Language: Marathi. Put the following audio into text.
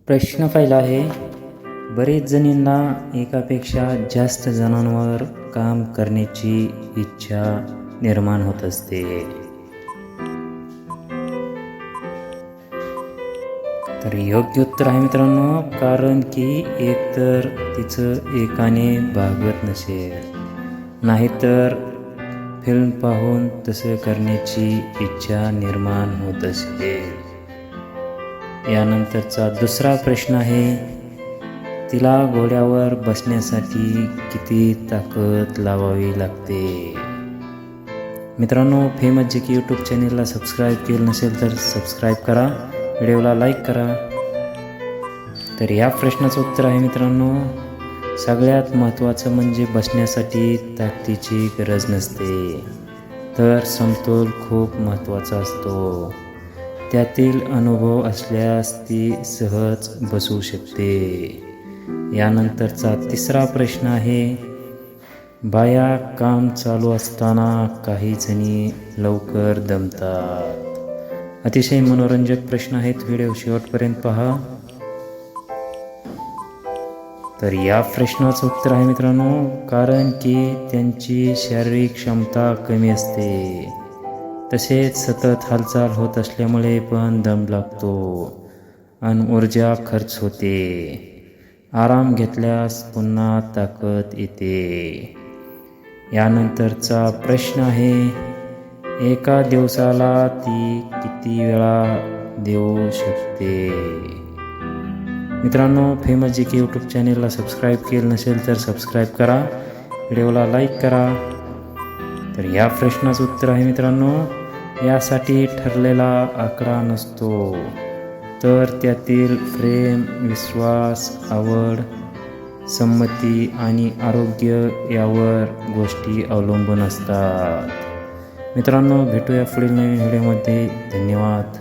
प्रश्न पहिला आहे, बरेच जणींना एकापेक्षा जास्त जणांवर काम करण्याची इच्छा निर्माण होत असते. तर योग्य उत्तर आहे मित्रांनो, कारण की एकतर तिचं एकाने भागत नसेल, नाहीतर फिल्म पाहून तसं करण्याची इच्छा निर्माण होत असेल. यानंतरचा दुसरा प्रश्न आहे, तिला घोड्यावर बसण्यासाठी किती ताकद लावावी लागते. मित्रांनो, फेमस जे की यूट्यूब चॅनेलला सबस्क्राईब केलं नसेल तर सबस्क्राईब करा, व्हिडिओला लाईक करा. तर या प्रश्नाचं उत्तर आहे मित्रांनो, सगळ्यात महत्त्वाचं म्हणजे बसण्यासाठी ताकदीची गरज नसते, तर समतोल खूप महत्त्वाचा असतो. त्यातील अनुभव असल्यास ती सहज बसू शकते. यानंतरचा तिसरा प्रश्न आहे, बाया काम चालू असताना काही जणी लवकर दमतात. अतिशय मनोरंजक प्रश्न आहेत, व्हिडिओ शेवटपर्यंत पहा. तर या प्रश्नाचं उत्तर आहे मित्रांनो, कारण की त्यांची शारीरिक क्षमता कमी असते, तसेच सतत हालचाल होत असल्यामुळे पण दम लागतो आणि ऊर्जा खर्च होते. आराम घेतल्यास पुन्हा ताकद येते. यानंतरचा प्रश्न आहे, एका दिवसाला ती किती वेळा देऊ शकते. मित्रांनो, फेमस जी की यूट्यूब चॅनेलला सबस्क्राईब केलं नसेल तर सबस्क्राईब करा, व्हिडिओला लाईक करा. तर या प्रश्नाचं उत्तर आहे मित्रांनो, यासाठी ठरलेला आकडा नसतो, तर त्यातील प्रेम, विश्वास, आवड, संमती आणि आरोग्य यावर गोष्टी अवलंबून असतात. मित्रांनो, भेटूया पुढील नवीन व्हिडिओमध्ये. धन्यवाद.